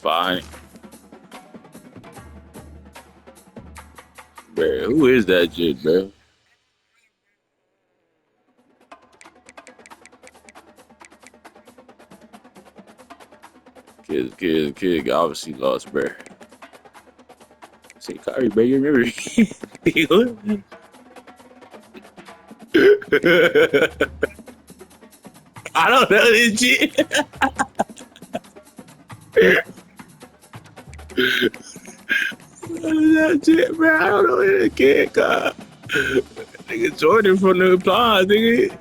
Fine, bro. Who is that shit, bro? Kid obviously lost, bro. Say, Kyrie, bro, you remember? I don't know this shit. That shit, bro. I don't know this kid, God. Nigga Jordan from the applause, nigga.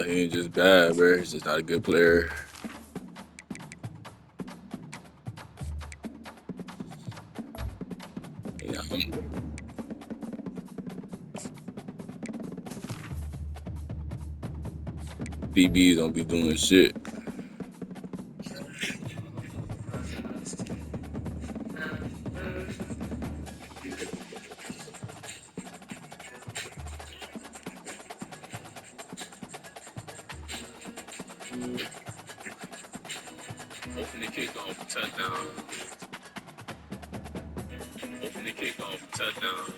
He ain't just bad, bro. He's just not a good player. You know, DBs don't be doing shit. Open the kickoff, touchdown. Open the kickoff, touchdown.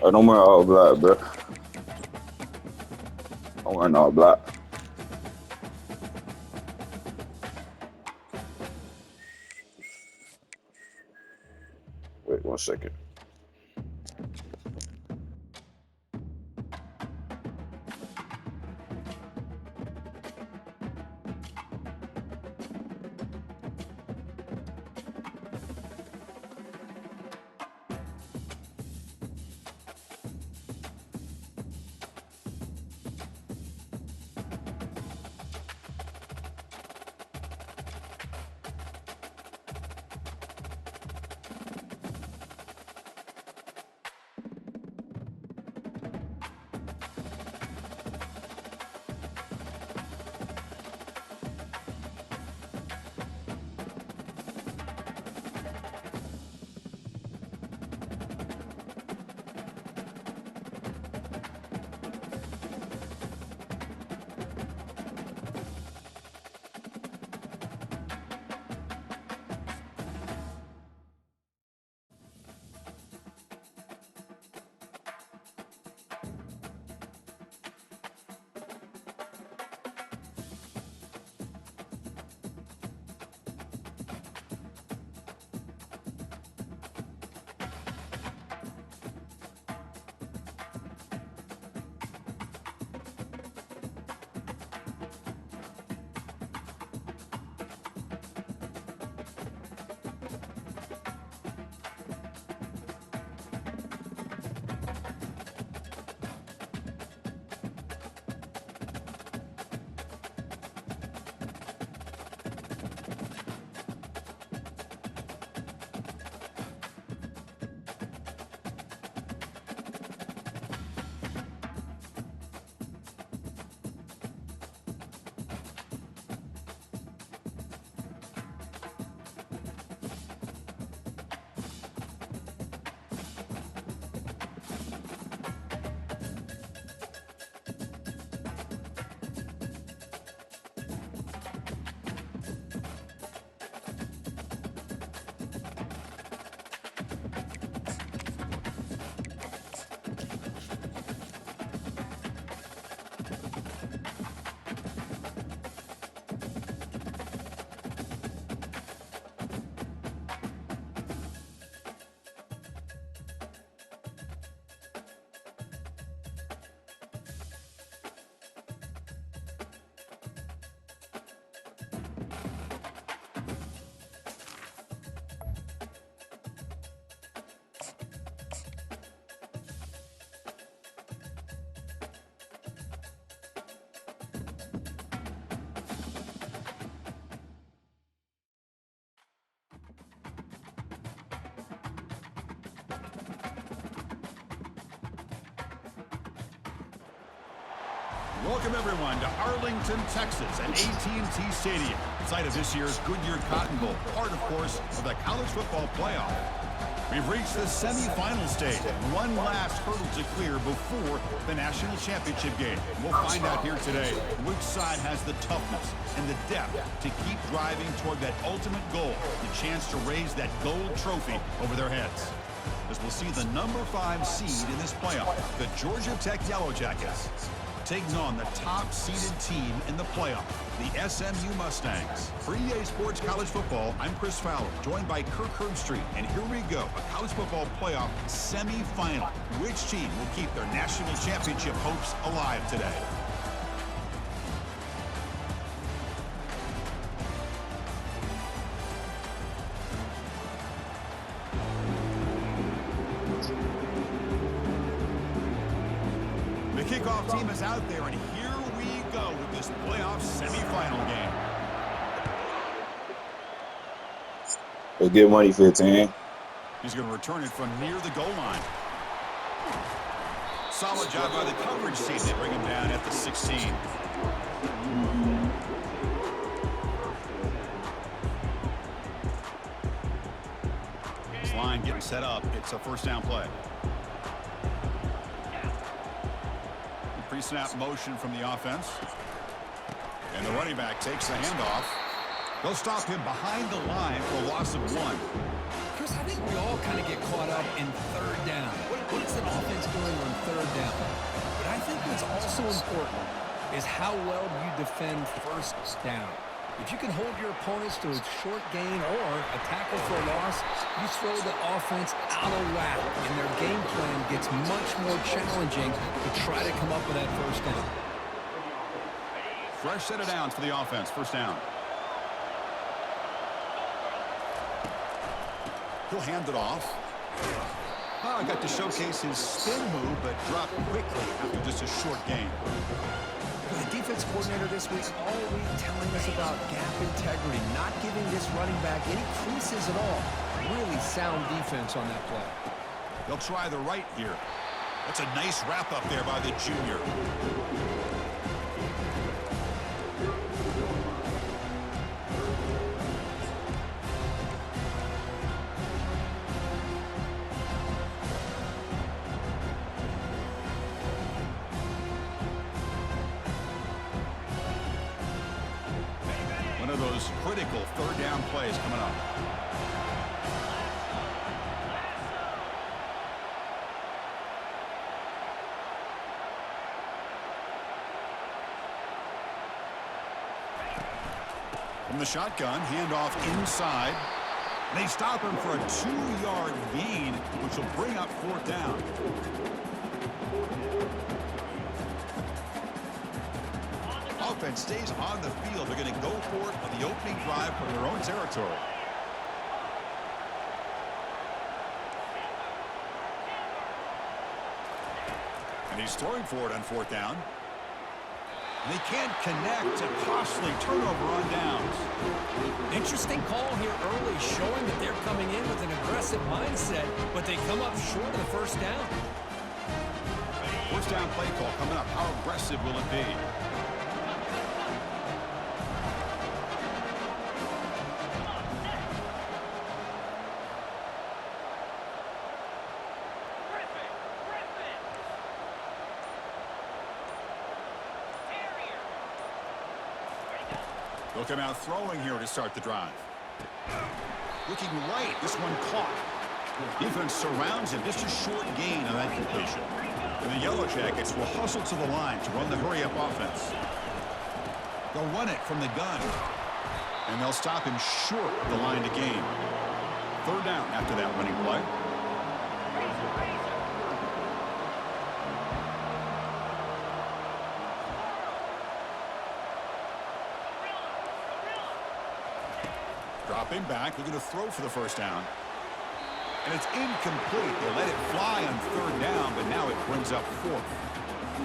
I don't wear all black, bro. I'm wearing all black. Wait 1 second. Welcome everyone to Arlington, Texas at AT&T Stadium, site of this year's Goodyear Cotton Bowl, part of course of the college football playoff. We've reached the semifinal stage, one last hurdle to clear before the national championship game. We'll find out here today which side has the toughness and the depth to keep driving toward that ultimate goal, the chance to raise that gold trophy over their heads. As we'll see the number 5 seed in this playoff, the Georgia Tech Yellow Jackets, taking on the top-seeded team in the playoff, the SMU Mustangs. For EA Sports College Football, I'm Chris Fowler, joined by Kirk Herbstreit, and here we go, a college football playoff semi-final. Which team will keep their national championship hopes alive today? The kickoff team is out there, and here we go with this playoff semifinal game. Let's get money, 15. He's going to return it from near the goal line. Solid job by the coverage team. They bring him down at the 16. This line getting set up. It's a first down play. Pre-snap motion from the offense. And the running back takes the handoff. They'll stop him behind the line for a loss of 1. Chris, I think we all kind of get caught up in third down. What what is an offense doing on third down? But I think what's also important is how well you defend first down. If you can hold your opponents to a short gain or a tackle for a loss, you throw the offense out of whack, and their game plan gets much more challenging to try to come up with that first down. Fresh set of downs for the offense. First down. He'll hand it off. Oh, got to showcase his spin move, but dropped quickly after just a short gain. The defense coordinator this week all week telling us about gap integrity, not giving this running back any creases at all. Really sound defense on that play. They'll try the right here. That's a nice wrap up there by the junior. One of those critical third down plays coming up. From the shotgun, handoff inside. They stop him for a 2-yard gain, which will bring up fourth down. Offense stays on the field. They're going to go for it on the opening drive from their own territory. And he's throwing for it on fourth down. And they can't connect. A costly turnover on downs. Interesting call here early, showing that they're coming in with an aggressive mindset, but they come up short of the first down. First down play call coming up. How aggressive will it be? They'll come out throwing here to start the drive. Looking right, this one caught. Defense surrounds him, just a short gain on that completion. And the Yellow Jackets will hustle to the line to run the hurry-up offense. They'll run it from the gun. And they'll stop him short of the line to gain. Third down after that running play. Dropping back, looking to throw for the first down. And it's incomplete. They let it fly on third down, but now it brings up fourth.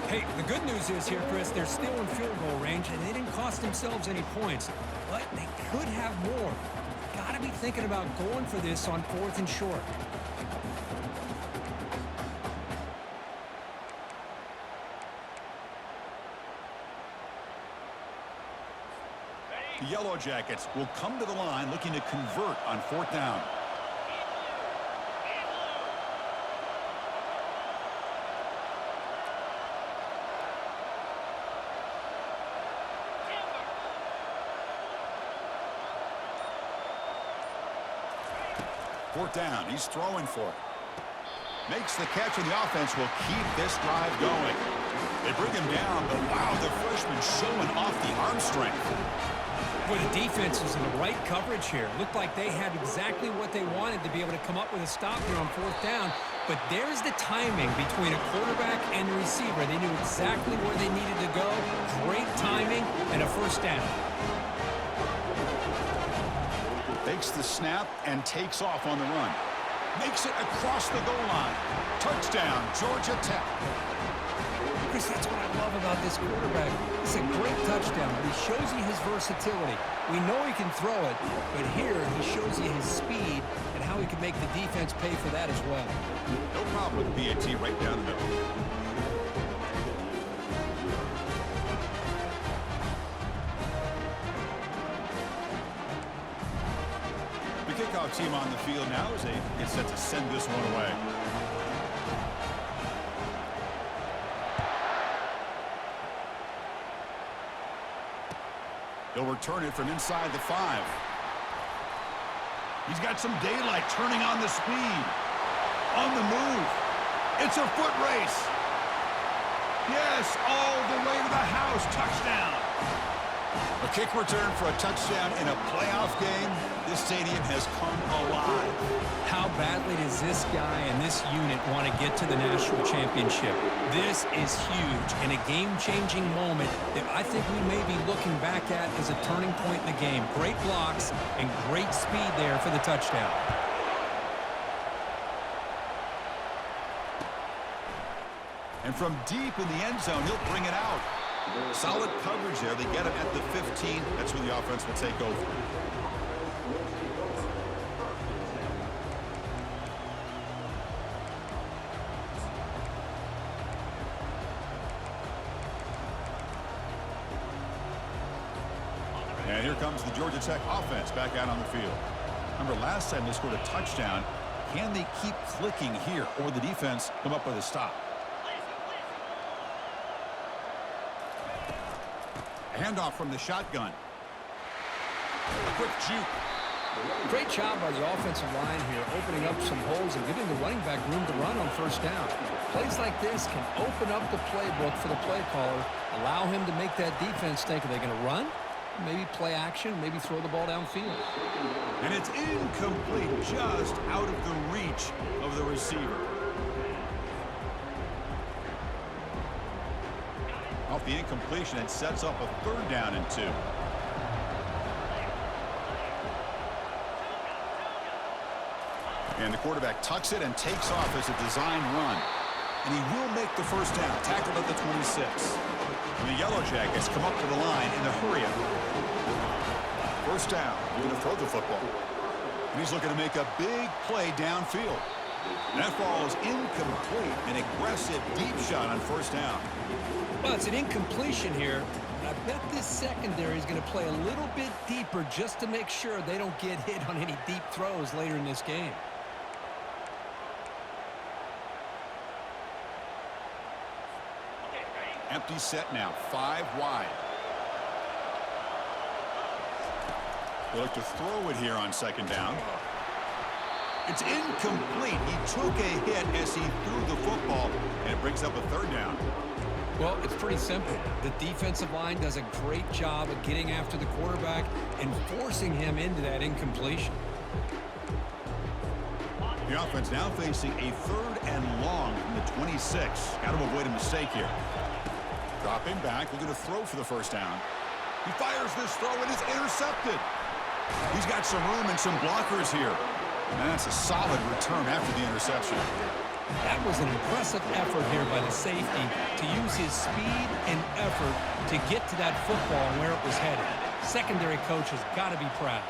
Hey, the good news is here, Chris, they're still in field goal range, and they didn't cost themselves any points. But they could have more. Got to be thinking about going for this on fourth and short. The Yellow Jackets will come to the line looking to convert on fourth down. Fourth down, he's throwing for it. Makes the catch, and the offense will keep this drive going. They bring him down, but wow, the freshman showing off the arm strength. Boy, the defense was in the right coverage here. Looked like they had exactly what they wanted to be able to come up with a stop here on fourth down. But there's the timing between a quarterback and the receiver. They knew exactly where they needed to go. Great timing and a first down. Takes the snap and takes off on the run. Makes it across the goal line. Touchdown, Georgia Tech. Chris, that's what I love about this quarterback. It's a great touchdown, but he shows you his versatility. We know he can throw it, but here he shows you his speed and how he can make the defense pay for that as well. No problem with the PAT right down the middle. The kickoff team on the field now as they get set to send this one away. They'll return it from inside the 5. He's got some daylight, turning on the speed. On the move. It's a foot race. Yes, all the way to the house. Touchdown. A kick return for a touchdown in a playoff game. This stadium has come alive. How badly does this guy and this unit want to get to the national championship? This is huge and a game-changing moment that I think we may be looking back at as a turning point in the game. Great blocks and great speed there for the touchdown. And from deep in the end zone, he'll bring it out. Solid coverage there. They get him at the 15. That's where the offense will take over. And here comes the Georgia Tech offense back out on the field. Remember, last time they scored a touchdown. Can they keep clicking here, or the defense come up with a stop? A handoff from the shotgun. A quick juke. Great job by the offensive line here, opening up some holes and giving the running back room to run on first down. Plays like this can open up the playbook for the play caller, allow him to make that defense think, are they going to run? Maybe play action, maybe throw the ball downfield. And it's incomplete, just out of the reach of the receiver. Off the incompletion, it sets up a 3rd down and 2. And the quarterback tucks it and takes off as a design run. And he will make the first down, tackled at the 26. And the Yellow Jackets come up to the line in the hurry-up. First down, going to throw the football. And he's looking to make a big play downfield. That ball is incomplete. An aggressive deep shot on first down. Well, it's an incompletion here. I bet this secondary is going to play a little bit deeper just to make sure they don't get hit on any deep throws later in this game. Empty set now, 5 wide. They look to throw it here on 2nd down. It's incomplete. He took a hit as he threw the football, and it brings up a 3rd down. Well, it's pretty simple. The defensive line does a great job of getting after the quarterback and forcing him into that incompletion. The offense now facing a 3rd and long from the 26. Got to avoid a mistake here. Dropping back, looking to throw for the first down. He fires this throw, and it's intercepted. He's got some room and some blockers here. And that's a solid return after the interception. That was an impressive effort here by the safety to use his speed and effort to get to that football and where it was headed. Secondary coach has got to be proud.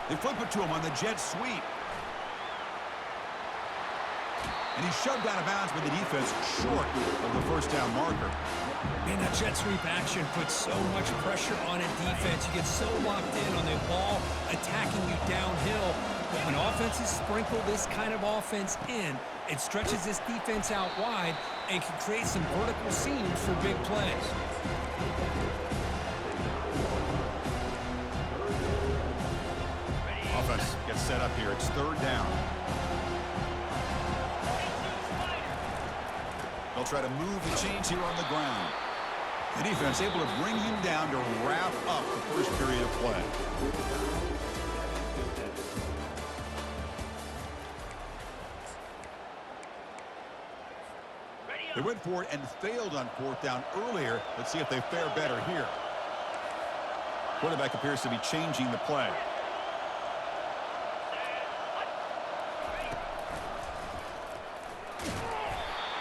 They flip it to him on the jet sweep. And he's shoved out of bounds by the defense short of the first down marker. Man, that jet sweep action puts so much pressure on a defense. You get so locked in on the ball attacking you downhill. But when offenses sprinkle this kind of offense in, it stretches this defense out wide and can create some vertical seams for big plays. Offense gets set up here. It's 3rd down. They'll try to move the chains here on the ground. The defense able to bring him down to wrap up the first period of play. They went for it and failed on 4th down earlier. Let's see if they fare better here. Quarterback appears to be changing the play.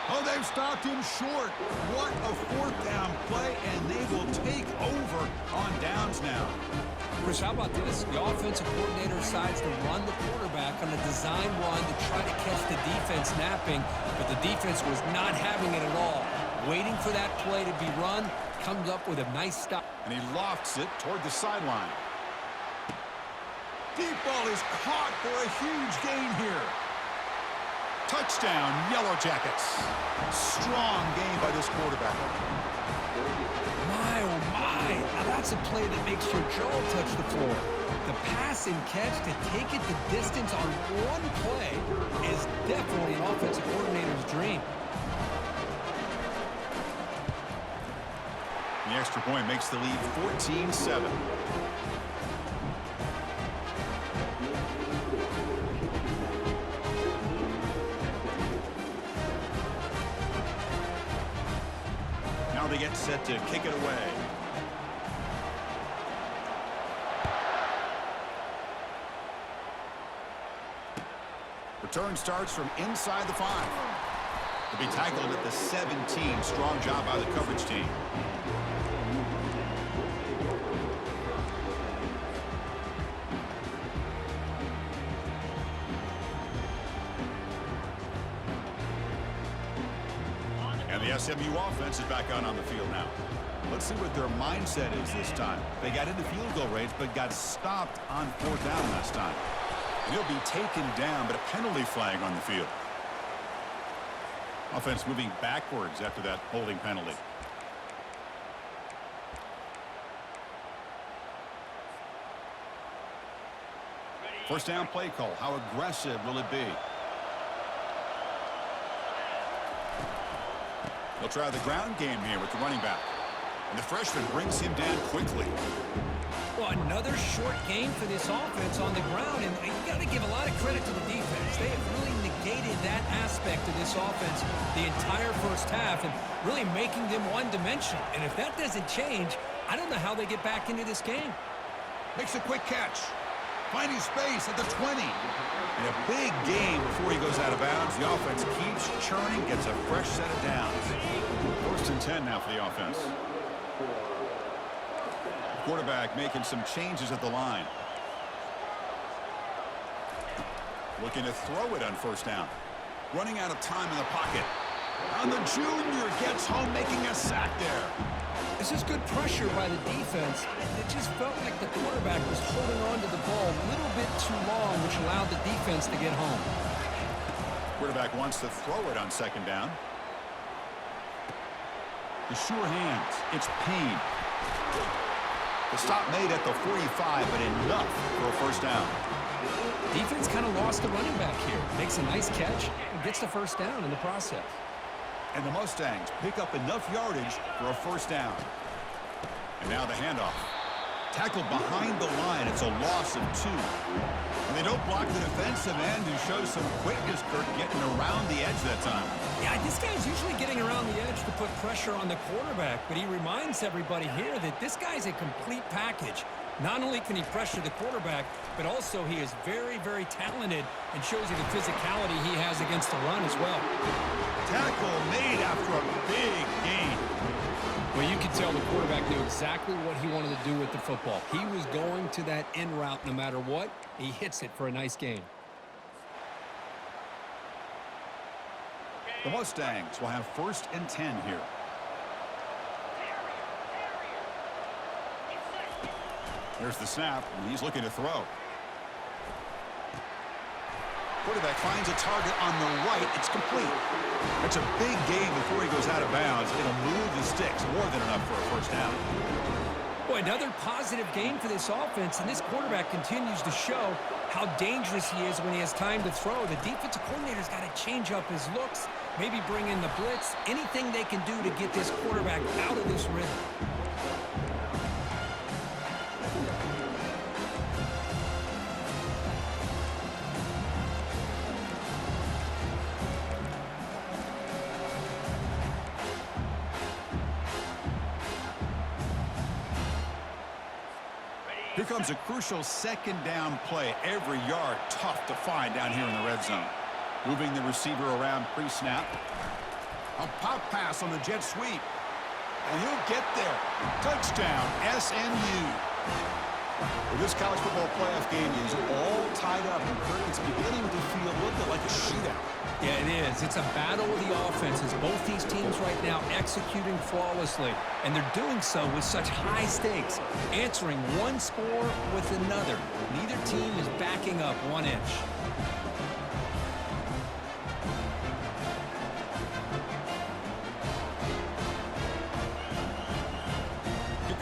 Oh, they've stopped him short. What a 4th down play, and they will take over on downs now. Chris, how about this? The offensive coordinator decides to run the quarterback on a design run to try to catch the defense napping, but the defense was not having it at all. Waiting for that play to be run, comes up with a nice stop. And he lofts it toward the sideline. Deep ball is caught for a huge gain here. Touchdown, Yellow Jackets. Strong game by this quarterback. My, oh my. Now that's explosive play that makes your jaw touch the floor. The pass and catch to take it the distance on one play is definitely an offensive coordinator's dream. The extra point makes the lead 14-7. Now they get set to kick it away. Return starts from inside the 5. To be tackled at the 17. Strong job by the coverage team. And the SMU offense is back out on the field now. Let's see what their mindset is this time. They got into field goal range, but got stopped on 4th down last time. And he'll be taken down, but a penalty flag on the field. Offense moving backwards after that holding penalty. First down play call. How aggressive will it be? They'll try the ground game here with the running back. And the freshman brings him down quickly. Well, another short game for this offense on the ground, and you got to give a lot of credit to the defense. They have really negated that aspect of this offense the entire first half and really making them one-dimensional. And if that doesn't change, I don't know how they get back into this game. Makes a quick catch. Finding space at the 20. And a big game before he goes out of bounds. The offense keeps churning, gets a fresh set of downs. 1st and 10 now for the offense. Quarterback making some changes at the line. Looking to throw it on 1st down. Running out of time in the pocket. And the junior gets home, making a sack there. This is good pressure by the defense. It just felt like the quarterback was holding on to the ball a little bit too long, which allowed the defense to get home. Quarterback wants to throw it on 2nd down. The sure hands. It's Payne. The stop made at the 45, but enough for a 1st down. Defense kind of lost the running back here. Makes a nice catch and gets the 1st down in the process. And the Mustangs pick up enough yardage for a 1st down. And now the handoff. Tackled behind the line. It's a loss of 2. And they don't block the defensive end, who shows some quickness, Kirk, getting around the edge that time. Yeah, this guy's usually getting around the edge to put pressure on the quarterback, but he reminds everybody here that this guy's a complete package. Not only can he pressure the quarterback, but also he is very, very talented and shows you the physicality he has against the run as well. Tackle made after a big gain. Well, you could tell the quarterback knew exactly what he wanted to do with the football. He was going to that in route no matter what. He hits it for a nice gain. The Mustangs will have 1st and 10 here. There's the snap, and he's looking to throw. Quarterback finds a target on the right. It's complete. That's a big gain before he goes out of bounds. It'll move the sticks, more than enough for a 1st down. Boy, another positive game for this offense, and this quarterback continues to show how dangerous he is when he has time to throw. The defensive coordinator's got to change up his looks, maybe bring in the blitz, anything they can do to get this quarterback out of this rhythm. Here comes a crucial 2nd down play. Every yard tough to find down here in the red zone. Moving the receiver around pre-snap. A pop pass on the jet sweep. And he'll get there. Touchdown, SMU. Well, this college football playoff game is all tied up, and it's beginning to feel a little bit like a shootout. Yeah, it is. It's a battle of the offenses. Both these teams right now executing flawlessly, and they're doing so with such high stakes, answering one score with another. Neither team is backing up 1 inch.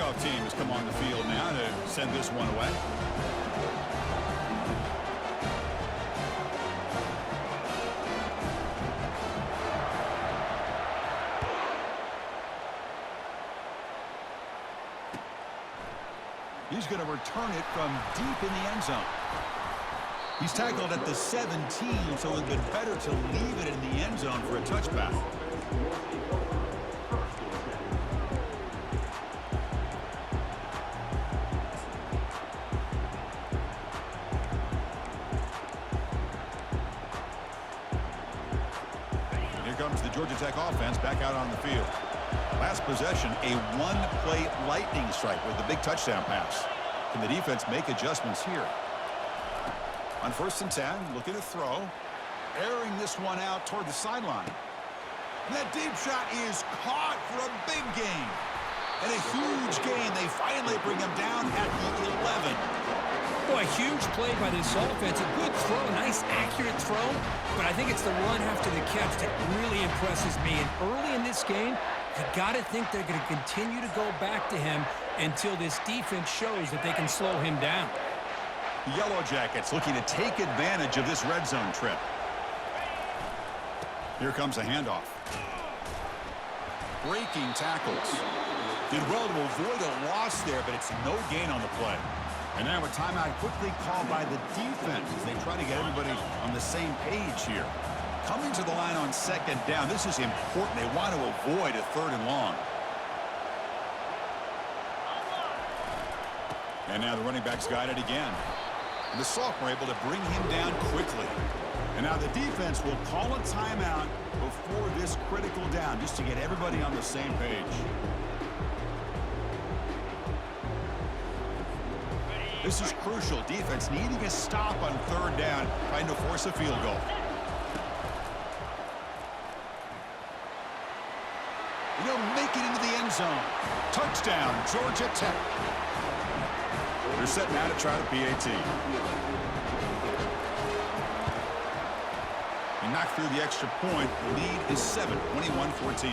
kickoff team has come on the field now to send this one away. He's going to return it from deep in the end zone. He's tackled at the 17, so it would have been better to leave it in the end zone for a touchback. And here comes the Georgia Tech offense back out on the field. Last possession, a one-play lightning strike with the big touchdown pass. Can the defense make adjustments here? On 1st and 10, looking to throw. Airing this one out toward the sideline. And that deep shot is caught for a big gain. And a huge gain. They finally bring him down at the 11. Boy, huge play by this offense. A good throw, nice accurate throw. But I think it's the run after the catch that really impresses me. And early in this game, you got to think they're going to continue to go back to him until this defense shows that they can slow him down. Yellow Jackets looking to take advantage of this red zone trip. Here comes a handoff. Breaking tackles. Did well to avoid a loss there, but it's no gain on the play. And now a timeout quickly called by the defense as they try to get everybody on the same page here. Coming to the line on 2nd down. This is important. They want to avoid a 3rd and long. And now the running back's got it again. And the sophomore able to bring him down quickly. And now the defense will call a timeout before this critical down just to get everybody on the same page. This is crucial. Defense needing a stop on 3rd down, trying to force a field goal. And he'll make it into the end zone. Touchdown, Georgia Tech. They're set now to try the PAT. He knocked through the extra point. The lead is 7, 21-14.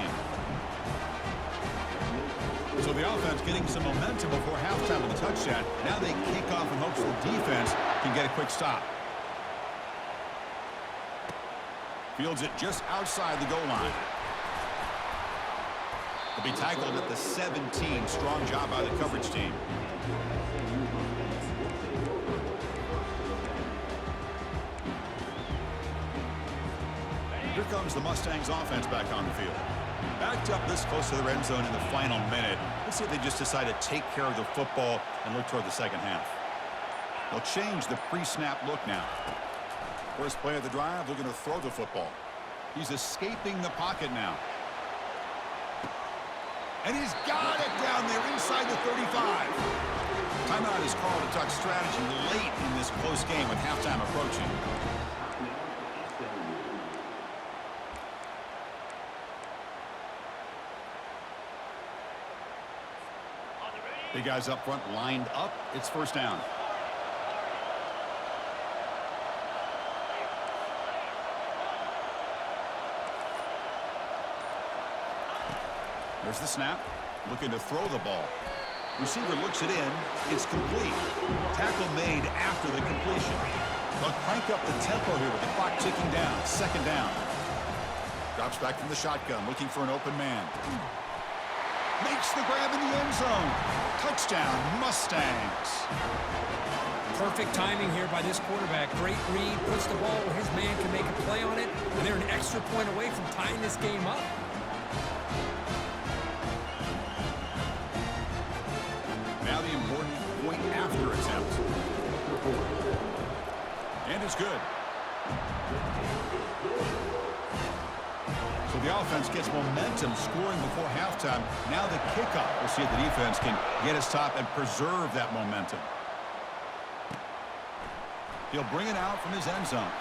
So the offense getting some momentum before halftime with a touchdown. Now they kick off in hopes the defense can get a quick stop. Fields it just outside the goal line. He'll be tackled at the 17. Strong job by the coverage team. Here comes the Mustangs offense back on the field. Backed up this close to the red zone in the final minute. Let's see if they just decide to take care of the football and look toward the second half. They'll change the pre-snap look now. First play of the drive, looking to throw the football. He's escaping the pocket now. And he's got it down there inside the 35. Timeout is called to talk strategy late in this close game with halftime approaching. Big guys up front lined up. It's 1st down. There's the snap. Looking to throw the ball. Receiver looks it in. It's complete. Tackle made after the completion. They'll crank up the tempo here with the clock ticking down. 2nd down. Drops back from the shotgun, looking for an open man. Makes the grab in the end zone. Touchdown, Mustangs. Perfect timing here by this quarterback. Great read, puts the ball where his man can make a play on it, and they're an extra point away from tying this game up. Now the important point after attempt. And it's good. So the offense gets momentum scoring before halftime. Now the kickoff. We'll see if the defense can get his top and preserve that momentum. He'll bring it out from his end zone.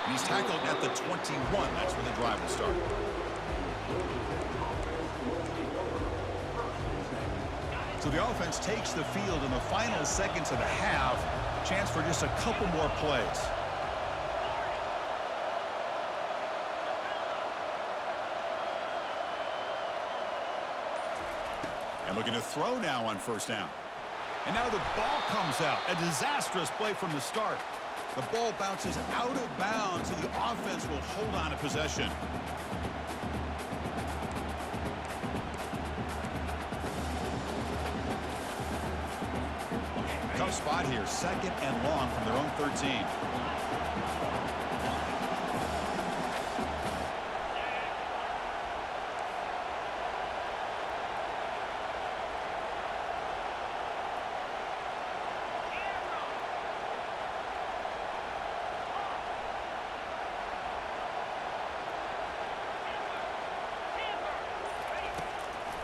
And he's tackled at the 21. That's where the drive will start. So the offense takes the field in the final seconds of the half. Chance for just a couple more plays. And looking to throw now on first down. And now the ball comes out. A disastrous play from the start. The ball bounces out of bounds, and the offense will hold on to possession. Tough spot here. 2nd and long from their own 13.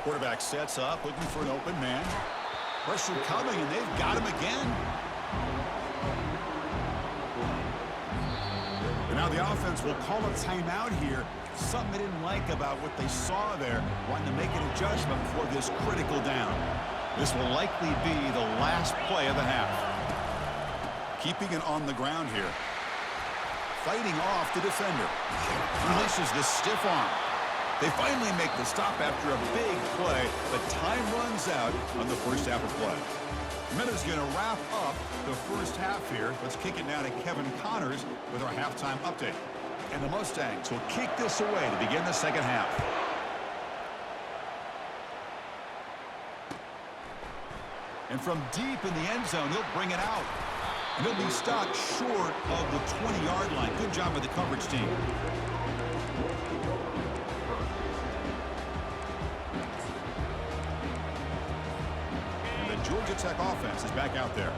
Quarterback sets up, looking for an open man. Pressure coming, and they've got him again. And now the offense will call a timeout here. Something they didn't like about what they saw there, wanting to make an adjustment for this critical down. This will likely be the last play of the half. Keeping it on the ground here. Fighting off the defender. Releases the stiff arm. They finally make the stop after a big play, but time runs out on the first half of play. Miller's going to wrap up the first half here. Let's kick it now to Kevin Connors with our halftime update. And the Mustangs will kick this away to begin the second half. And from deep in the end zone, he'll bring it out. And he'll be stopped short of the 20-yard line. Good job by the coverage team. Georgia Tech offense is back out there.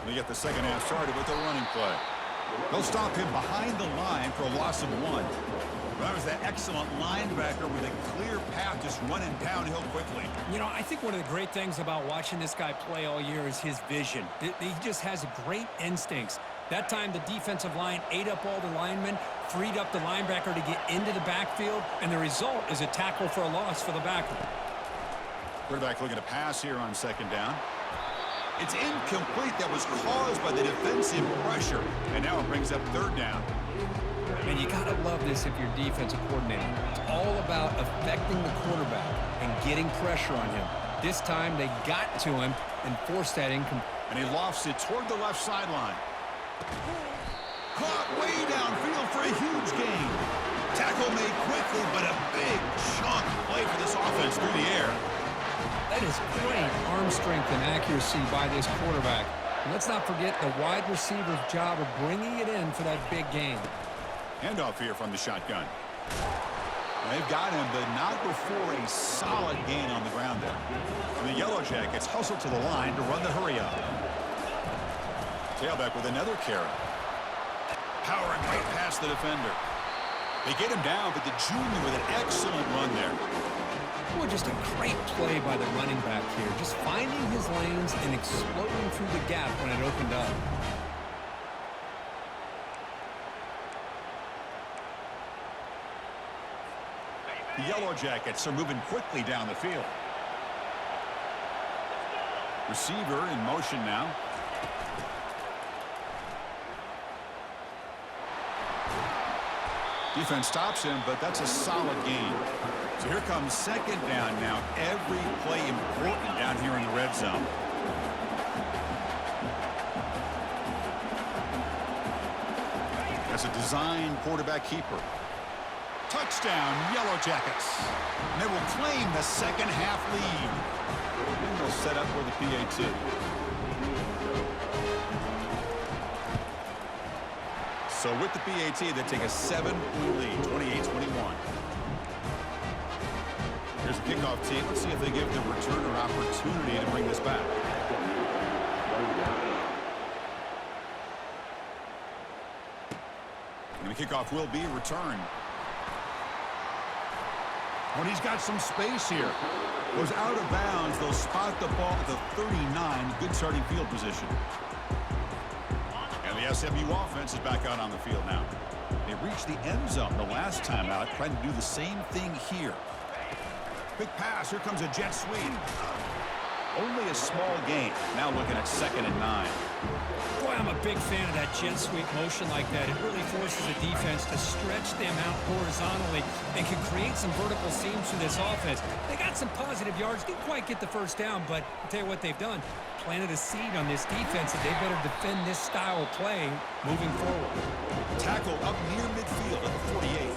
They get the second half started with a running play. They'll stop him behind the line for a loss of 1. That was that excellent linebacker with a clear path just running downhill quickly. You know, I think one of the great things about watching this guy play all year is his vision. He just has great instincts. That time, the defensive line ate up all the linemen, freed up the linebacker to get into the backfield, and the result is a tackle for a loss for the backer. Quarterback looking to pass here on second down. It's incomplete. That was caused by the defensive pressure, and now it brings up third down. And you got to love this if you're defensive coordinator. It's all about affecting the quarterback and getting pressure on him. This time, they got to him and forced that incomplete. And he lofts it toward the left sideline. Caught way downfield for a huge gain. Tackle made quickly, but a big chunk play for this offense through the air. That is great arm strength and accuracy by this quarterback. And let's not forget the wide receiver's job of bringing it in for that big gain. Handoff here from the shotgun. They've got him, but not before a solid gain on the ground there. And the Yellow Jackets hustle to the line to run the hurry up. Tailback with another carry. Powering right past the defender. They get him down, but the junior with an excellent run there. Well, just a great play by the running back here. Just finding his lanes and exploding through the gap when it opened up. The Yellow Jackets are moving quickly down the field. Receiver in motion now. Defense stops him, but that's a solid gain. So here comes second down now. Every play important down here in the red zone. That's a design quarterback keeper. Touchdown, Yellow Jackets. And they will claim the second half lead. And they'll set up for the PAT. So with the PAT, they take a 7-point lead, 28-21. Here's the kickoff team. Let's see if they give the returner opportunity to bring this back. And the kickoff will be returned. When he's got some space here. Goes out of bounds. They'll spot the ball at the 39. Good starting field position. And the SMU offense is back out on the field now. They reached the end zone the last time out, trying to do the same thing here. Quick pass. Here comes a jet sweep. Only a small gain. Now looking at 2nd and 9. Boy, I'm a big fan of that jet sweep motion like that. It really forces the defense to stretch them out horizontally and can create some vertical seams for this offense. They got some positive yards. Didn't quite get the first down, but I'll tell you what they've done. Planted a seed on this defense that they better defend this style of play moving forward. Tackle up near midfield at the 48.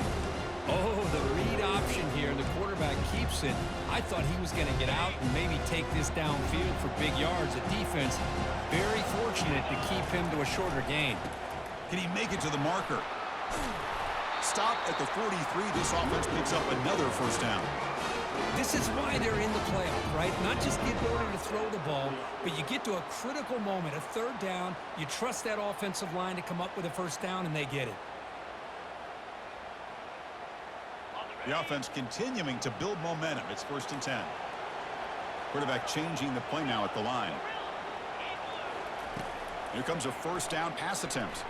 Oh, the read option here. The quarterback keeps it. I thought he was going to get out and maybe take this downfield for big yards. The defense very fortunate to keep him to a shorter gain. Can he make it to the marker? Stop at the 43. This offense picks up another first down. This is why they're in the playoff, right? Not just the ability to throw the ball, but you get to a critical moment, a 3rd down. You trust that offensive line to come up with a first down, and they get it. The offense continuing to build momentum. It's 1st and 10. Quarterback changing the play now at the line. Here comes a first down pass attempt.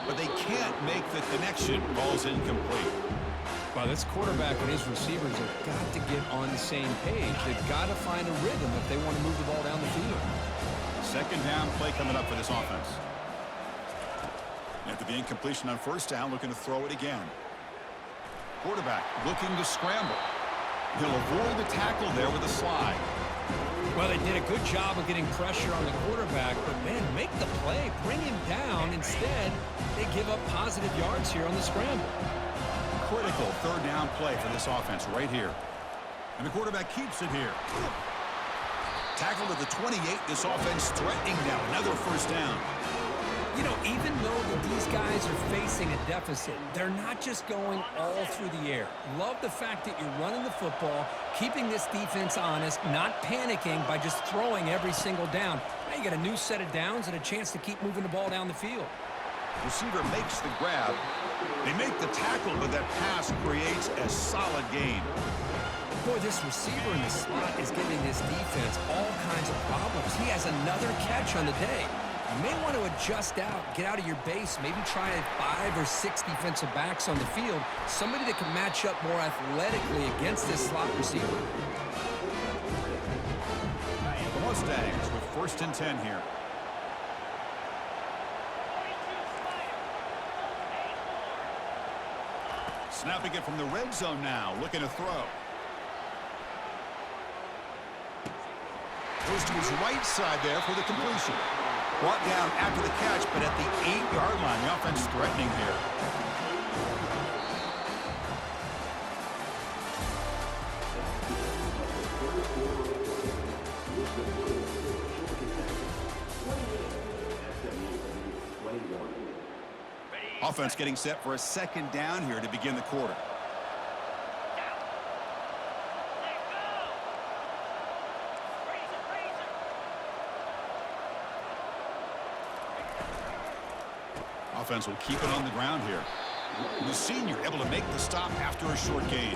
But they can't make the connection. Ball's incomplete. Well, this quarterback and his receivers have got to get on the same page. They've got to find a rhythm if they want to move the ball down the field. 2nd down play coming up for this offense. After the incompletion on first down, looking to throw it again. Quarterback looking to scramble. He'll avoid the tackle there with a slide. Well, they did a good job of getting pressure on the quarterback, but, man, make the play. Bring him down. Instead, they give up positive yards here on the scramble. Critical 3rd down play for this offense right here. And the quarterback keeps it here. Tackled at the 28. This offense threatening now. Another first down. You know, even though these guys are facing a deficit, they're not just going all through the air. Love the fact that you're running the football, keeping this defense honest, not panicking by just throwing every single down. Now you got a new set of downs and a chance to keep moving the ball down the field. Receiver makes the grab. They make the tackle, but that pass creates a solid gain. Boy, this receiver in the slot is giving this defense all kinds of problems. He has another catch on the day. You may want to adjust out, get out of your base, maybe try 5 or 6 defensive backs on the field, somebody that can match up more athletically against this slot receiver. The Mustangs with 1st and 10 here. Snapping it from the red zone now, looking to throw. Goes to his right side there for the completion. Brought down after the catch, but at the 8-yard line, the offense threatening here. Offense getting set for a 2nd down here to begin the quarter. Offense will keep it on the ground here. The senior able to make the stop after a short gain.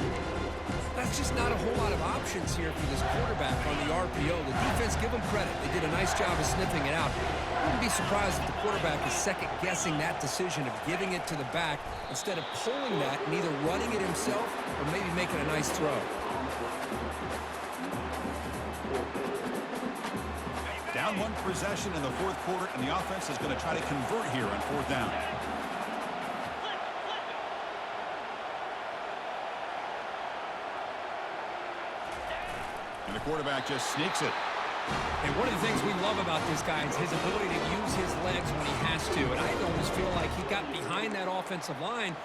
That's just not a whole lot of options here for this quarterback on the RPO. The defense, give them credit. They did a nice job of sniffing it out. I wouldn't be surprised if the quarterback is second-guessing that decision of giving it to the back instead of pulling that and either running it himself or maybe making a nice throw. Down 1 possession in the 4th quarter, and the offense is going to try to convert here on 4th down. And the quarterback just sneaks it. And one of the things we love about this guy is his ability to use his legs when he has to. And I almost feel like he got behind that offensive line.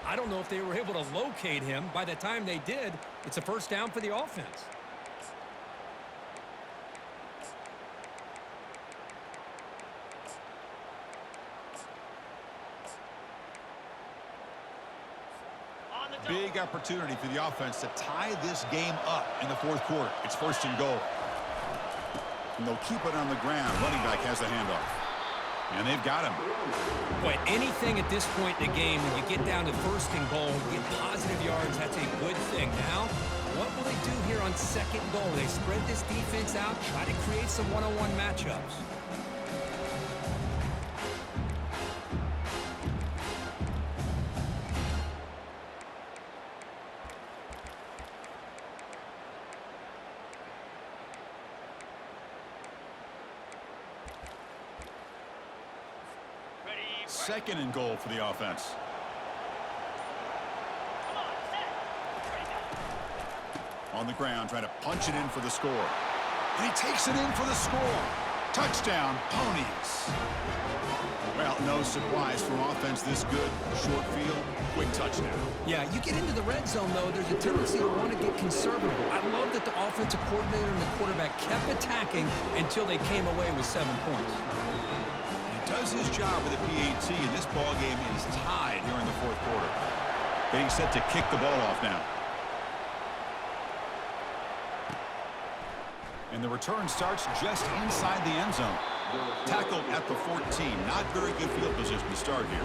I don't know if they were able to locate him. By the time they did, it's a first down for the offense. Big opportunity for the offense to tie this game up in the 4th quarter. It's 1st and goal. And they'll keep it on the ground. Running back has the handoff. And they've got him. Boy, anything at this point in the game, when you get down to 1st and goal, get positive yards, that's a good thing. Now, what will they do here on 2nd and goal? They spread this defense out, try to create some one-on-one matchups. Second and goal for the offense. On the ground, trying to punch it in for the score. And he takes it in for the score. Touchdown, Ponies. Well, no surprise from offense this good. Short field, quick touchdown. Yeah, you get into the red zone, though, there's a tendency to want to get conservative. I love that the offensive coordinator and the quarterback kept attacking until they came away with 7 points. He does his job with the PAT, and this ball game is tied here in the fourth quarter. Getting set to kick the ball off now. And the return starts just inside the end zone. Tackled at the 14. Not very good field position to start here.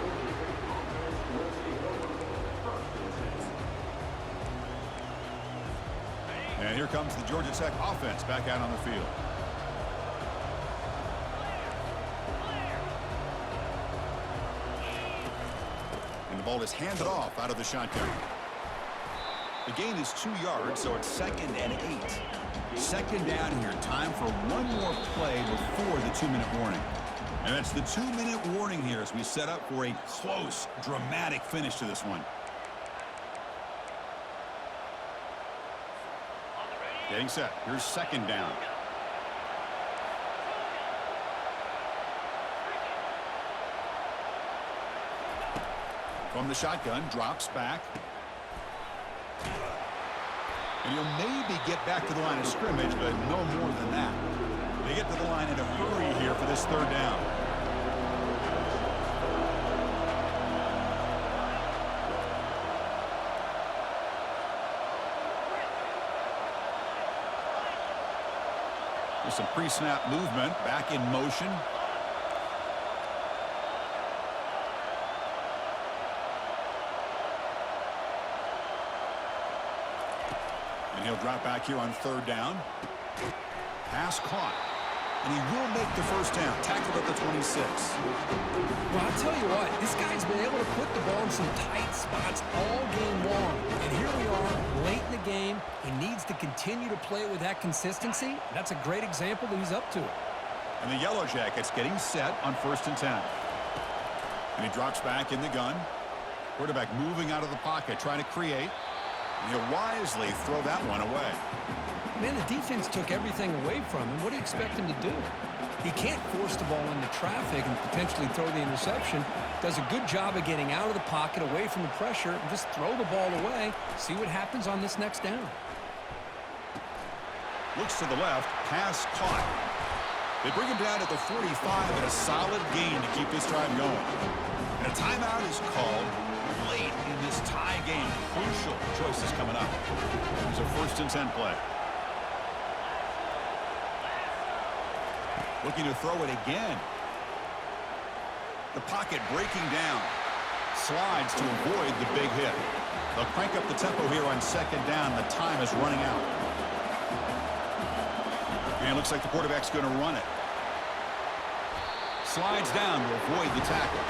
And here comes the Georgia Tech offense back out on the field. And the ball is handed off out of the shotgun. The gain is 2 yards, so it's 2nd and 8. Second down here. Time for one more play before the 2-minute warning. And that's the 2-minute warning here as we set up for a close, dramatic finish to this one. Getting set. Here's second down. From the shotgun, drops back. And he'll maybe get back to the line of scrimmage, but no more than that. They get to the line in a hurry here for this third down. There's some pre-snap movement, back in motion. And he'll drop back here on third down. Pass caught. And he will make the first down. Tackled at the 26. Well, I'll tell you what, this guy's been able to put the ball in some tight spots all game long. And here we are, late in the game. He needs to continue to play with that consistency. That's a great example that he's up to it. And the Yellow Jackets getting set on 1st and 10. And he drops back in the gun. Quarterback moving out of the pocket, trying to create. And he'll wisely throw that one away. Man, the defense took everything away from him. What do you expect him to do? He can't force the ball into traffic and potentially throw the interception. Does a good job of getting out of the pocket, away from the pressure, and just throw the ball away. See what happens on this next down. Looks to the left, pass caught. They bring him down at the 45 and a solid gain to keep this drive going. And a timeout is called late in this tie game. Crucial choices coming up. It's a 1st and 10 play. Looking to throw it again. The pocket breaking down. Slides to avoid the big hit. They'll crank up the tempo here on second down. The time is running out. And it looks like the quarterback's going to run it. Slides down to avoid the tackle.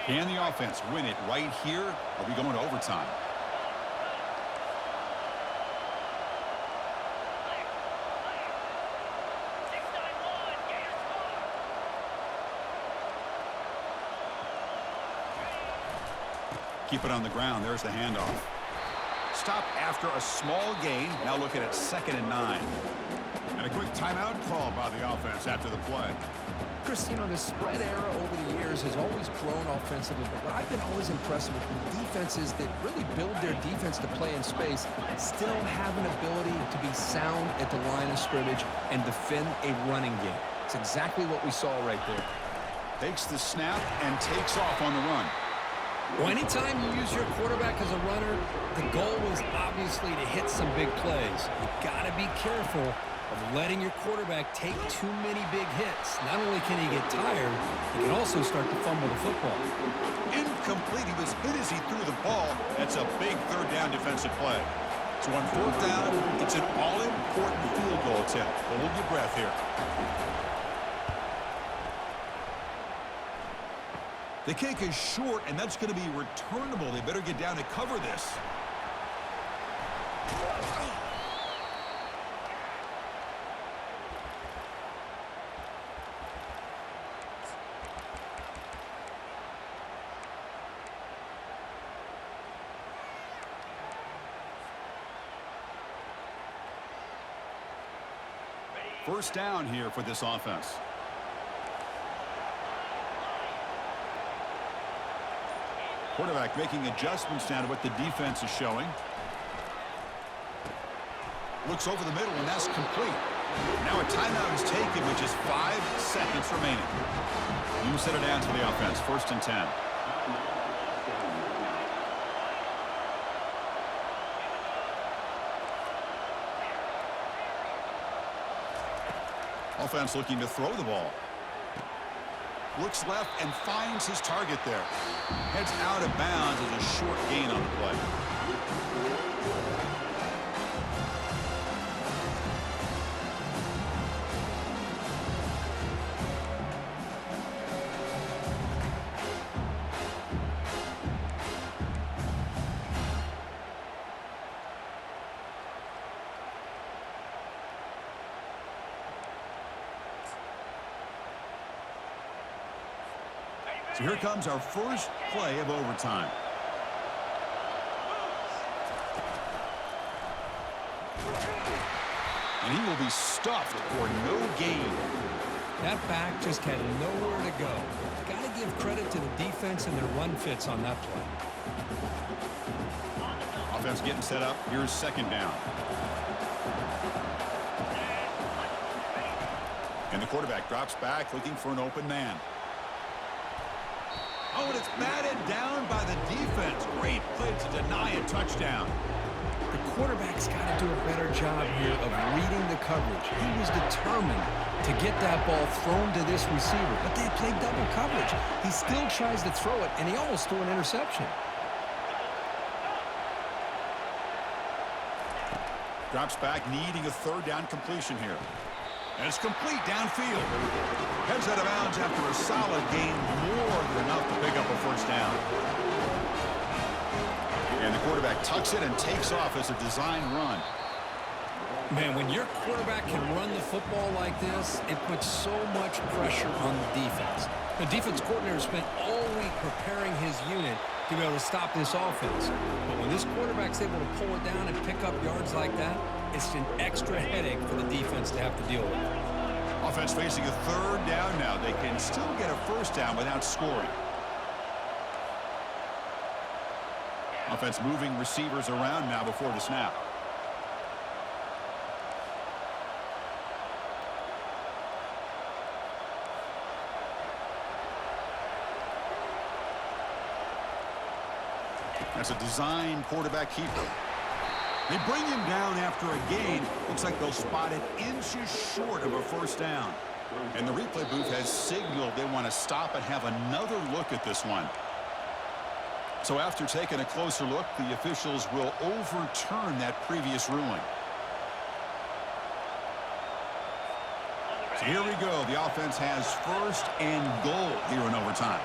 Can the offense win it right here? Are we going to overtime? Keep it on the ground. There's the handoff. Stop after a small gain. Now looking at 2nd and 9. And a quick timeout call by the offense after the play. Chris, you know, the spread era over the years has always grown offensively, but what I've been always impressed with defenses that really build their defense to play in space still have an ability to be sound at the line of scrimmage and defend a running game. It's exactly what we saw right there. Takes the snap and takes off on the run. Well, anytime you use your quarterback as a runner, the goal is obviously to hit some big plays. You've got to be careful of letting your quarterback take too many big hits. Not only can he get tired, he can also start to fumble the football. Incomplete. He was hit as he threw the ball. That's a big third down defensive play. So on 4th down, it's an all-important field goal attempt. Hold your breath here. The kick is short, and that's going to be returnable. They better get down and cover this. First down here for this offense. Quarterback making adjustments down to what the defense is showing. Looks over the middle, and that's complete. Now a timeout is taken with just 5 seconds remaining. You set it down to the offense. 1st and 10. Offense looking to throw the ball. Looks left and finds his target there. Heads out of bounds as a short gain on the play. So here comes our first play of overtime. And he will be stuffed for no gain. That back just had nowhere to go. Got to give credit to the defense and their run fits on that play. Offense getting set up. Here's 2nd down. And the quarterback drops back looking for an open man. Oh, and it's batted down by the defense. Great play to deny a touchdown. The quarterback's got to do a better job here of reading the coverage. He was determined to get that ball thrown to this receiver, but they played double coverage. He still tries to throw it, and he almost threw an interception. Drops back, needing a 3rd down completion here. And it's complete downfield. Heads out of bounds after a solid gain, more than enough to pick up a 1st down. And the quarterback tucks it and takes off as a design run. Man, when your quarterback can run the football like this, it puts so much pressure on the defense. The defense coordinator spent all week preparing his unit to be able to stop this offense. But when this quarterback's able to pull it down and pick up yards like that, it's an extra headache for the defense to have to deal with. Offense facing a 3rd down now. They can still get a 1st down without scoring. Offense moving receivers around now before the snap. That's a design quarterback keeper. They bring him down after a gain. Looks like they'll spot it inches short of a 1st down. And the replay booth has signaled they want to stop and have another look at this one. So after taking a closer look, the officials will overturn that previous ruling. So here we go. The offense has 1st and goal here in overtime.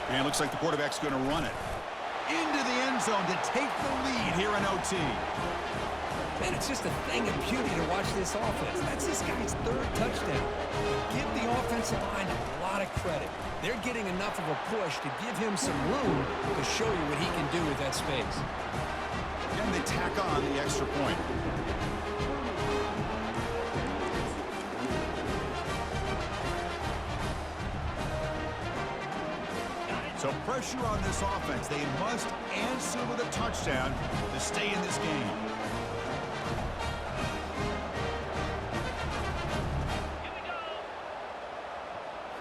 And it looks like the quarterback's going to run it into the end zone to take the lead here in OT. Man, it's just a thing of beauty to watch this offense. That's this guy's 3rd touchdown. Give the offensive line a lot of credit. They're getting enough of a push to give him some room to show you what he can do with that space. And they tack on the extra point. So pressure on this offense. They must answer with a touchdown to stay in this game.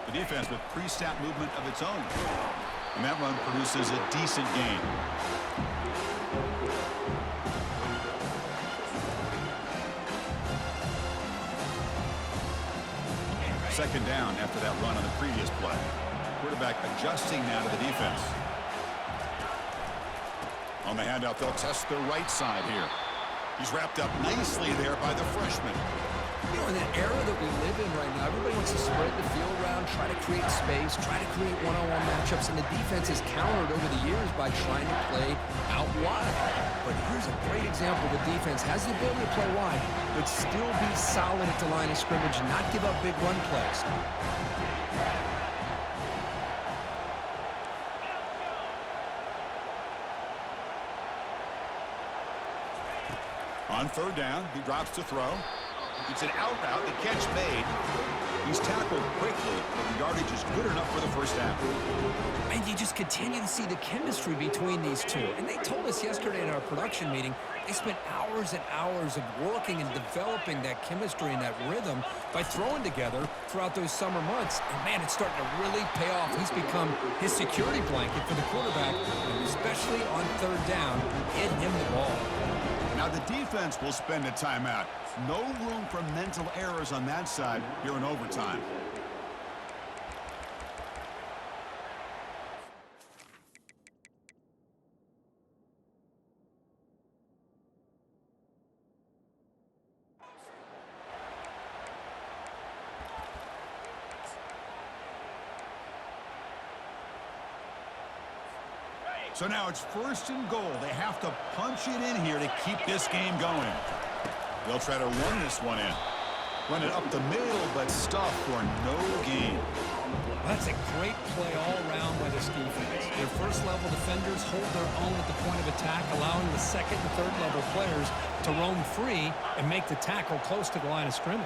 The defense with pre-snap movement of its own. And that run produces a decent gain. Second down after that run on the previous play. Quarterback adjusting now to the defense. On the handoff, they'll test the right side here. He's wrapped up nicely there by the freshman. You know, in an era that we live in right now, everybody wants to spread the field around, try to create space, try to create one-on-one matchups, and the defense is countered over the years by trying to play out wide. But here's a great example. The defense has the ability to play wide, but still be solid at the line of scrimmage and not give up big run plays. On third down, he drops to throw. It's an out route, the catch made. He's tackled quickly, but the yardage is good enough for the first down. And you just continue to see the chemistry between these two. And they told us yesterday in our production meeting, they spent hours and hours of working and developing that chemistry and that rhythm by throwing together throughout those summer months. And, man, it's starting to really pay off. He's become his security blanket for the quarterback, and especially on third down, getting him the ball. Now the defense will spend a timeout. No room for mental errors on that side here in overtime. So now it's first and goal. They have to punch it in here to keep this game going. They'll try to run this one in. Run it up the middle, but stuff for no gain. That's a great play all around by this defense. Their first-level defenders hold their own at the point of attack, allowing the second and third-level players to roam free and make the tackle close to the line of scrimmage.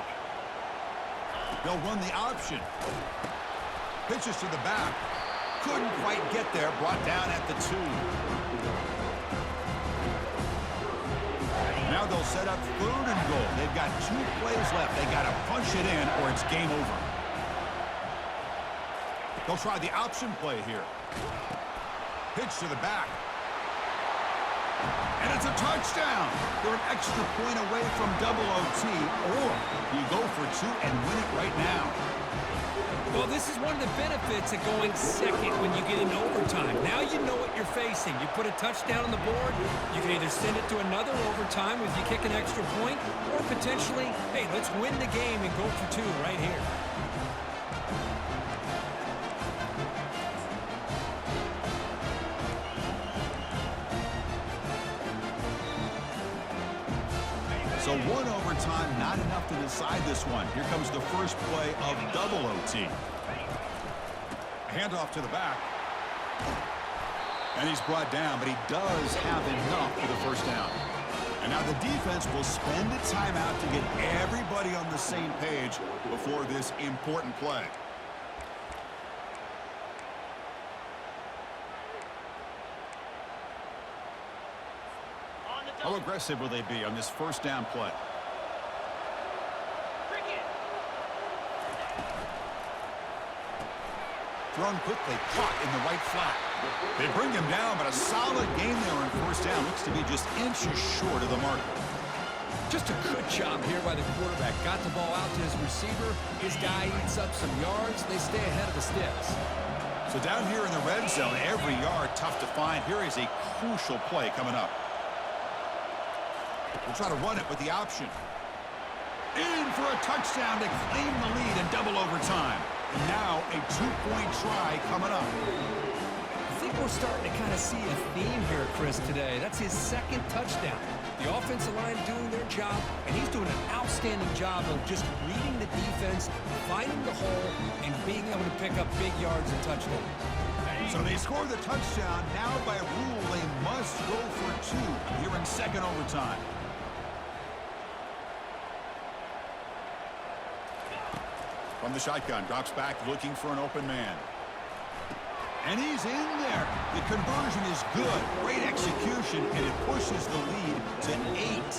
They'll run the option. Pitches to the back. Couldn't quite get there, brought down at the 2. Now they'll set up third and goal. They've got 2 plays left. They got to punch it in or it's game over. They'll try the option play here. Pitch to the back. And it's a touchdown. They're an extra point away from double OT, or you go for 2 and win it right now. Well, this is one of the benefits of going second when you get into overtime. Now you know what you're facing. You put a touchdown on the board, you can either send it to another overtime if you kick an extra point, or potentially, hey, let's win the game and go for 2 right here. So 1 overtime, not enough to decide this one. Here comes the first play of double OT. Handoff to the back. And he's brought down, but he does have enough for the first down. And now the defense will spend a timeout to get everybody on the same page before this important play. How aggressive will they be on this first down play? Thrown quickly, caught in the right flat. They bring him down, but a solid game there on first down. Looks to be just inches short of the marker. Just a good job here by the quarterback. Got the ball out to his receiver. His guy eats up some yards. They stay ahead of the sticks. So down here in the red zone, every yard tough to find. Here is a crucial play coming up. We'll try to run it with the option. In for a touchdown to claim the lead in double overtime. And now a 2-point try coming up. I think we're starting to kind of see a theme here, Chris, today. That's his second touchdown. The offensive line doing their job, and he's doing an outstanding job of just reading the defense, finding the hole, and being able to pick up big yards and touchdowns. So they score the touchdown. Now by rule, they must go for 2 here in second overtime. From the shotgun, drops back looking for an open man. And he's in there. The conversion is good. Great execution, and it pushes the lead to 8.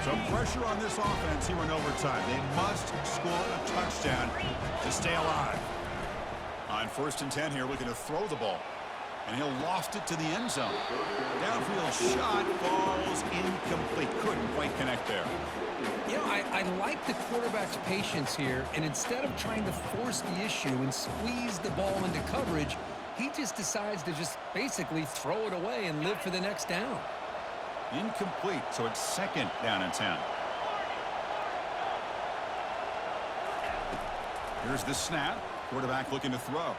So pressure on this offense here in overtime. They must score a touchdown to stay alive. On first and 10 here, looking to throw the ball. And he'll lost it to the end zone. Downfield shot falls incomplete. Couldn't quite connect there. You know, I like the quarterback's patience here, and instead of trying to force the issue and squeeze the ball into coverage, he just decides to just basically throw it away and live for the next down. Incomplete, so it's 2nd down and 10. Here's the snap. Quarterback looking to throw.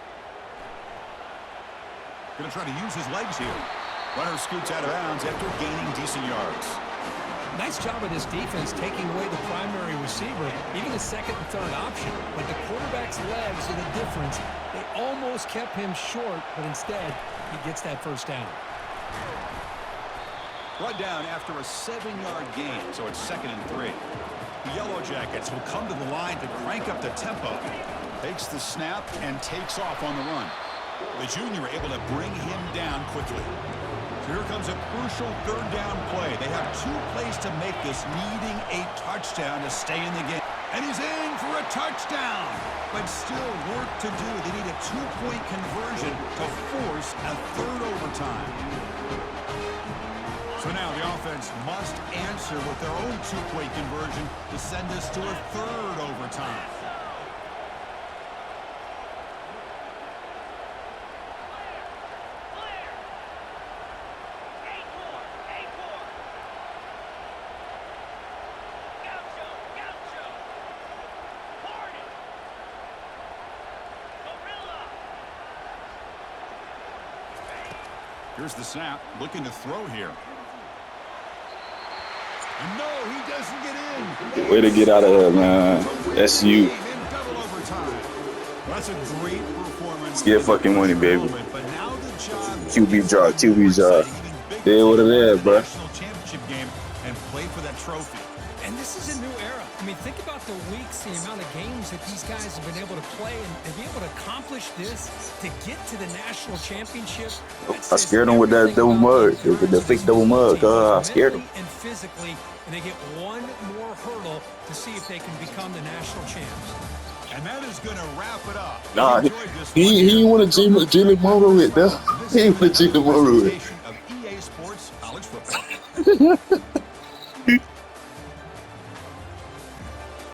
Going to try to use his legs here. Runner scoots out of bounds after gaining decent yards. Nice job of this defense taking away the primary receiver, even the 2nd and 3rd option. But the quarterback's legs are the difference. They almost kept him short, but instead, he gets that 1st down. Brought down after a 7-yard gain, so it's 2nd and 3. The Yellow Jackets will come to the line to crank up the tempo. Takes the snap and takes off on the run. The junior able to bring him down quickly. So here comes a crucial 3rd down play. They have 2 plays to make this, needing a touchdown to stay in the game. And he's in for a touchdown. But still work to do. They need a 2-point conversion to force a 3rd overtime. So now the offense must answer with their own 2-point conversion to send us to a 3rd overtime. Here's the snap, looking to throw here. And no, he doesn't get in. Way to get out of there, man. That's you. That's a great performance. Let's get fucking money, baby. But now the job QB job, QB job. They what it is, bro. National championship game and play for that trophy. And this is a new era. I mean, think about the weeks, the amount of games that these guys have been able to play and be able to accomplish this, to get to the national championship. I scared them with that double mug, with the fake double mug. I scared them. And physically, and they get one more hurdle to see if they can become the national champs. And that is going to wrap it up. Nah, he want to Jalen Morrow it, though. He want to Jalen Morrow it. Of EA Sports College Football.